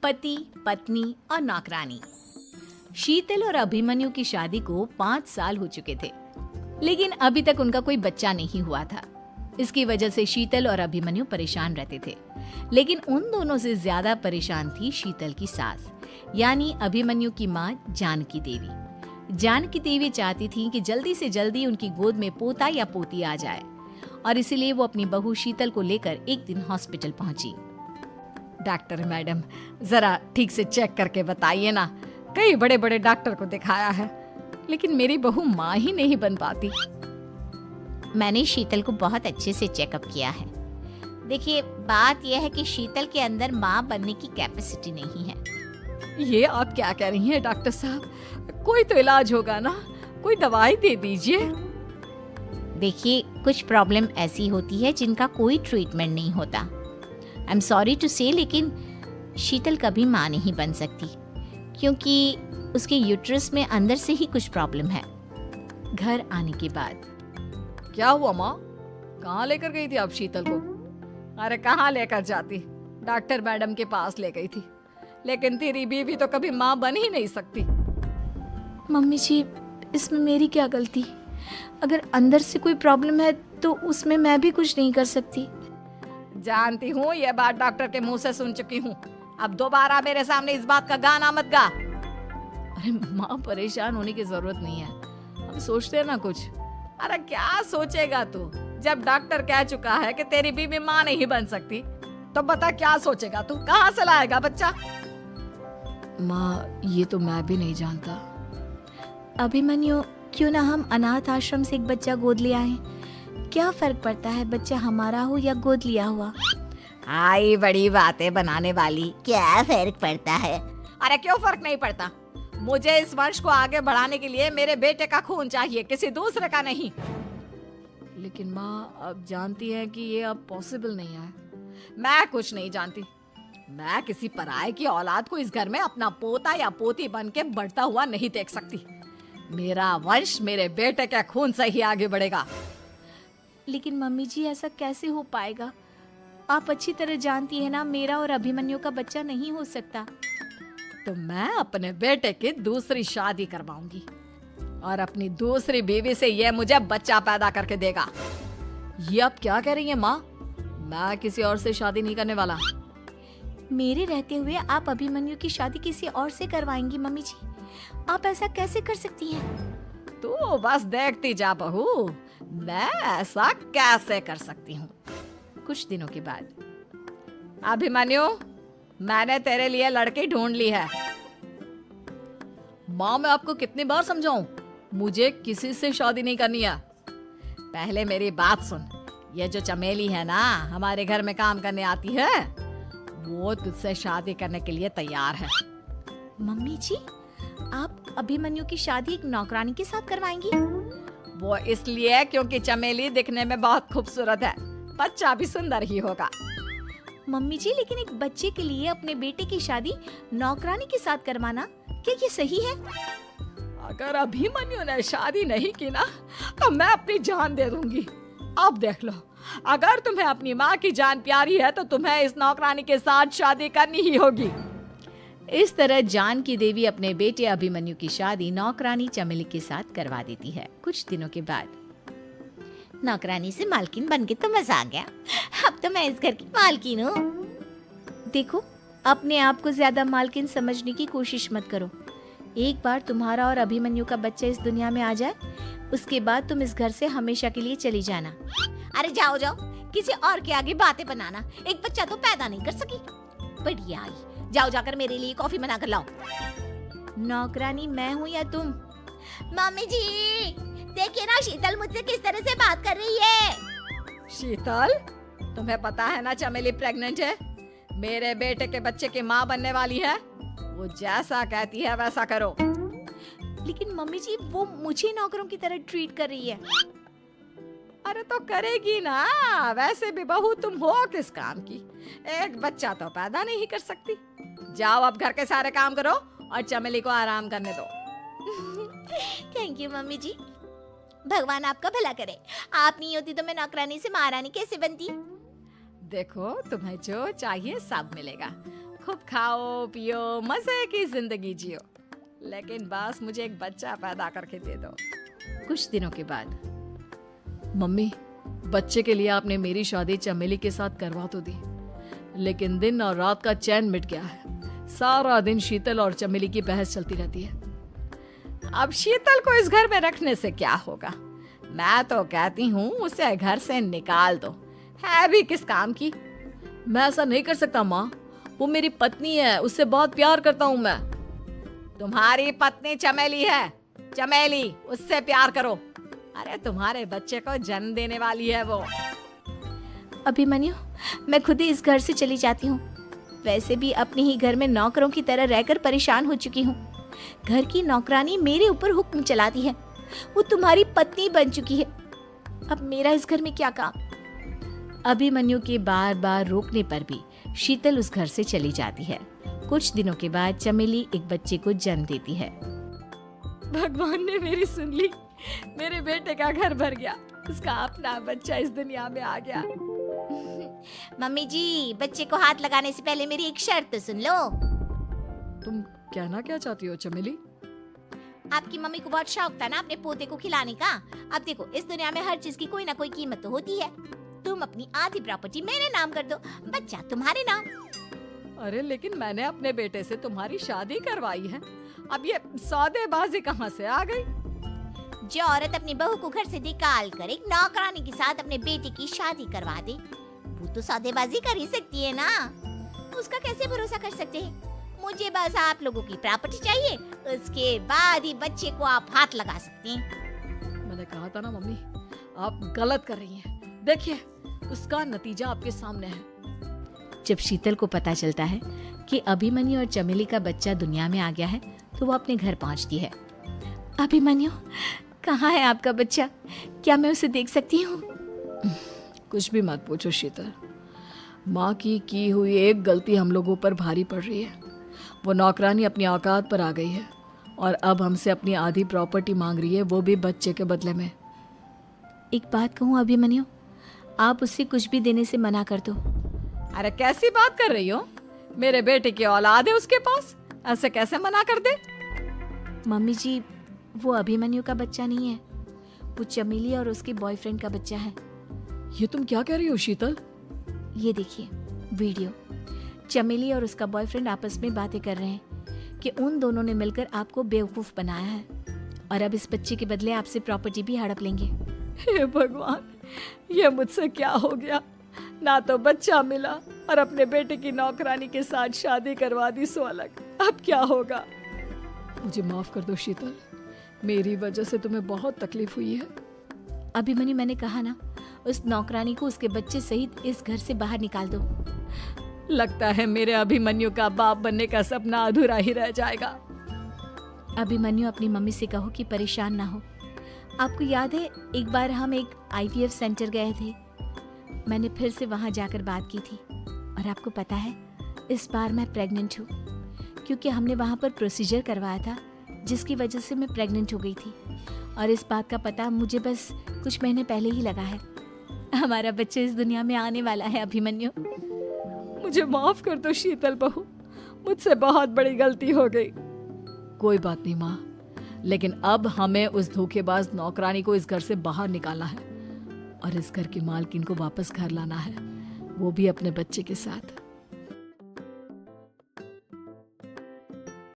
पति, पत्नी और नौकरानी। शीतल और अभिमन्यु की शादी को 5 साल हो चुके थे, लेकिन अभी तक उनका कोई बच्चा नहीं हुआ था। इसकी वजह से शीतल और अभिमन्यु परेशान रहते थे, लेकिन उन दोनों से ज्यादा परेशान थी शीतल की सास, यानी अभिमन्यु की माँ जानकी देवी। जानकी देवी चाहती थी कि जल्दी से जल्दी उनकी गोद में पोता या पोती आ जाए, और इसीलिए वो अपनी बहू शीतल को लेकर एक दिन हॉस्पिटल पहुंची। डॉक्टर मैडम, जरा ठीक से चेक करके बताइए ना। कई बड़े बड़े डॉक्टर को दिखाया है, लेकिन मेरी बहू माँ ही नहीं बन पाती। मैंने शीतल को बहुत अच्छे से चेकअप किया है। देखिए, बात यह है कि शीतल के अंदर माँ बनने की कैपेसिटी नहीं है। ये आप क्या कह रही हैं डॉक्टर साहब? कोई तो इलाज होगा ना, कोई दवाई दे दीजिए। देखिए, कुछ प्रॉब्लम ऐसी होती है जिनका कोई ट्रीटमेंट नहीं होता। आई एम सॉरी टू से, लेकिन शीतल कभी माँ नहीं बन सकती, क्योंकि उसके यूट्रस में अंदर से ही कुछ प्रॉब्लम है। घर आने के बाद क्या हुआ माँ? कहाँ लेकर गई थी आप शीतल को? अरे कहाँ लेकर जाती, डॉक्टर मैडम के पास ले गई थी, लेकिन तेरी बीवी तो कभी माँ बन ही नहीं सकती। मम्मी जी, इसमें मेरी क्या गलती? अगर अंदर से कोई प्रॉब्लम है तो उसमें मैं भी कुछ नहीं कर सकती। जानती हूँ, ये बात डॉक्टर के मुंह से सुन चुकी हूँ। अब दोबारा मेरे सामने इस बात का गाना मत गा। अरे माँ, परेशान होने की जरूरत नहीं है, हम सोचते हैं ना कुछ। अरे क्या सोचेगा तू? जब डॉक्टर कह चुका है कि तेरी बीवी माँ नहीं बन सकती, तो बता क्या सोचेगा तू? कहाँ से लाएगा बच्चा? माँ, ये तो मैं भी नहीं जानता। अभिमन्यु, क्यों ना हम अनाथ आश्रम से एक बच्चा गोद ले आए? क्या फर्क पड़ता है बच्चा हमारा हो या गोद लिया हुआ? आई बड़ी बातें बनाने वाली। क्या फर्क पड़ता है? अरे क्यों फर्क नहीं पड़ता? मुझे इस वंश को आगे बढ़ाने के लिए मेरे बेटे का खून चाहिए, किसी दूसरे का नहीं। लेकिन माँ, आप जानती हैं कि ये अब पॉसिबल नहीं है। मैं कुछ नहीं जानती। मैं किसी पराये की औलाद को इस घर में अपना पोता या पोती बन के बढ़ता हुआ नहीं देख सकती। मेरा वंश मेरे बेटे के खून से ही आगे बढ़ेगा। लेकिन मम्मी जी, ऐसा कैसे हो पाएगा? आप अच्छी तरह जानती है ना, मेरा और अभिमन्यु का बच्चा नहीं हो सकता। तो मैं अपने बेटे की दूसरी शादी करवाऊंगी, और अपनी दूसरी बीवी से ये मुझे बच्चा पैदा करके देगा। ये आप क्या कह रही हैं माँ? मैं किसी और से शादी नहीं करने वाला। मेरे रहते हुए आप अभिमन्यु की शादी किसी और से करवाएंगी? मम्मी जी, आप ऐसा कैसे कर सकती हैं? तू बस देखती जा बहू, मैं ऐसा कैसे कर सकती हूँ। कुछ दिनों के बाद, अभिमन्यु, मैंने तेरे लिए लड़की ढूंढ ली है। माँ, मैं आपको कितनी बार समझाऊं, मुझे किसी से शादी नहीं करनी है। पहले मेरी बात सुन। ये जो चमेली है ना, हमारे घर में काम करने आती है, वो तुझसे शादी करने के लिए तैयार है। मम्मी जी, आप अभिमन्यु की शादी एक नौकरानी के साथ करवाएंगी? वो इसलिए क्योंकि चमेली दिखने में बहुत खूबसूरत है, बच्चा भी सुंदर ही होगा। मम्मी जी, लेकिन एक बच्चे के लिए अपने बेटे की शादी नौकरानी के साथ करवाना, क्या ये सही है? अगर अभिमन्यु ने शादी नहीं की ना, तो मैं अपनी जान दे दूंगी। अब देख लो, अगर तुम्हें अपनी माँ की जान प्यारी है तो तुम्हें इस नौकरानी के साथ शादी करनी ही होगी। इस तरह जानकी देवी अपने बेटे अभिमन्यु की शादी नौकरानी चमेली के साथ करवा देती है। कुछ दिनों के बाद, नौकरानी से मालकिन बन के तो मजा आ गया। अब तो मैं इस घर की मालकिन हूँ। देखो, अपने आप को ज्यादा मालकिन समझने की कोशिश मत करो। एक बार तुम्हारा और अभिमन्यु का बच्चा इस दुनिया में आ जाए, उसके बाद तुम इस घर से हमेशा के लिए चली जाना। अरे जाओ जाओ, किसी और के आगे बातें बनाना। एक बच्चा तो पैदा नहीं कर सकी, बढ़िया आई। जाओ जाकर मेरे लिए कॉफी बना कर लाओ। नौकरानी मैं हूँ या तुम? मम्मी जी, देखिए ना शीतल मुझसे किस तरह से बात कर रही है। शीतल, तुम्हें पता है ना चमेली प्रेग्नेंट है, मेरे बेटे के बच्चे की माँ बनने वाली है। वो जैसा कहती है वैसा करो। लेकिन मम्मी जी, वो मुझे नौकरों की तरह ट्रीट कर रही है। अरे तो करेगी ना, वैसे भी बहू तुम हो किस काम की? एक बच्चा तो पैदा नहीं कर सकती। जाओ अब घर के सारे काम करो और चमेली को आराम करने दो। थैंक यू मम्मी जी, भगवान आपका भला करे। आप नहीं होती तो मैं नौकरानी से महारानी कैसे बनती। देखो, तुम्हें जो चाहिए सब मिलेगा, खूब खाओ पियो, मजे की जिंदगी जियो, लेकिन बस मुझे एक बच्चा पैदा करके दे दो। कुछ दिनों के बाद, मम्मी, बच्चे के लिए आपने मेरी शादी चमेली के साथ करवा तो दी, लेकिन दिन और रात का चैन मिट गया है। सारा दिन शीतल और चमेली की बहस चलती रहती है। अब शीतल को इस घर में रखने से क्या होगा? मैं तो कहती हूँ उसे घर से निकाल दो, है भी किस काम की। मैं ऐसा नहीं कर सकता माँ, वो मेरी पत्नी है, उससे बहुत प्यार करता हूँ मैं। तुम्हारी पत्नी चमेली है, चमेली, उससे प्यार करो। अरे तुम्हारे बच्चे को जन्म देने वाली है वो। अभिमन्यु, मैं खुद ही इस घर से चली जाती हूँ। वैसे भी अपने ही घर में नौकरों की तरह रहकर परेशान हो चुकी हूँ। घर की नौकरानी मेरे ऊपर हुक्म चलाती है, वो तुम्हारी पत्नी बन चुकी है। अब मेरा इस घर में क्या काम? अभिमन्यु के बार बार रोकने पर भी शीतल उस घर से चली जाती है। कुछ दिनों के बाद चमेली एक बच्चे को जन्म देती है। भगवान ने मेरी सुन ली, मेरे बेटे का घर भर गया, उसका अपना बच्चा इस दुनिया में आ गया। मम्मी जी, बच्चे को हाथ लगाने से पहले मेरी एक शर्त सुन लो। तुम कहना क्या चाहती हो चमेली? आपकी मम्मी को बहुत शौक था ना अपने पोते को खिलाने का। अब देखो, इस दुनिया में हर चीज की कोई ना कोई कीमत तो होती है। तुम अपनी आधी प्रॉपर्टी मेरे नाम कर दो, बच्चा तुम्हारे नाम। अरे लेकिन मैंने अपने बेटे से तुम्हारी शादी करवाई है, अब ये सौदेबाजी कहाँ से आ गई? जो औरत अपनी बहू को घर से निकाल कर एक नौकरानी के साथ अपने बेटे की शादी करवा दे, वो तो सौदेबाजी कर ही सकती है ना। उसका कैसे भरोसा कर सकते हैं? मुझे बस आप लोगों की प्रॉपर्टी चाहिए, उसके बाद ही बच्चे को आप हाथ लगा सकते हैं। मैंने कहा था ना मम्मी, आप गलत कर रही हैं। देखिए, उसका नतीजा आपके सामने है। जब शीतल को पता चलता है कि अभिमन्यु और चमेली का बच्चा दुनिया में आ गया है, तो वो अपने घर पहुंचती है। अभिमन्यु, कहाँ है आपका बच्चा? क्या मैं उसे देख सकती हूँ? कुछ भी मत पूछो शीतल, माँ की हुई एक गलती हम लोगों पर भारी पड़ रही है। वो नौकरानी अपनी औकात पर आ गई है और अब हमसे अपनी आधी प्रॉपर्टी मांग रही है, वो भी बच्चे के बदले में। एक बात कहूँ अभिमन्यु, आप उससे कुछ भी देने से मना कर दो। अरे कैसी बात कर रही हो? मेरे बेटे की औलाद है उसके पास, ऐसे कैसे मना कर दे? मम्मी जी, वो अभिमन्यु का बच्चा नहीं है, वो चमेली और उसके बॉयफ्रेंड का बच्चा है। ये तुम क्या कह रही हो शीतल? ये देखिए वीडियो, चमेली और उसका बॉयफ्रेंड आपस में बातें कर रहे हैं कि उन दोनों ने मिलकर आपको बेवकूफ बनाया है और अब इस बच्चे के बदले आपसे प्रॉपर्टी भी हड़प लेंगे। हे भगवान, ये मुझसे क्या हो गया? ना तो बच्चा मिला और अपने बेटे की नौकरानी के साथ शादी करवा दी सो अलग। अब क्या होगा? मुझे माफ कर दो शीतल, मेरी वजह से तुम्हें बहुत तकलीफ हुई है। अभिमन्यु, मैंने कहा ना, उस नौकरानी को उसके बच्चे सहित इस घर से बाहर निकाल दो। लगता है मेरे अभिमन्यु का बाप बनने का सपना अधूरा ही रह जाएगा। अभिमन्यु, अपनी मम्मी से कहो कि परेशान ना हो। आपको याद है एक बार हम एक IVF सेंटर गए थे, मैंने फिर से वहां जाकर बात की थी और आपको पता है इस बार मैं प्रेग्नेंट हूँ, क्योंकि हमने वहां पर प्रोसीजर करवाया था जिसकी वजह से मैं प्रेग्नेंट हो गई थी और इस बात का पता मुझे बस कुछ महीने पहले ही लगा है। हमारा बच्चा इस दुनिया में आने वाला है अभिमन्यु। मुझे माफ कर दो शीतल बहू, मुझसे बहुत बड़ी गलती हो गई। कोई बात नहीं माँ, लेकिन अब हमें उस धोखेबाज नौकरानी को इस घर से बाहर निकालना है और इस घर की मालकिन को वापस घर लाना है, वो भी अपने बच्चे के साथ।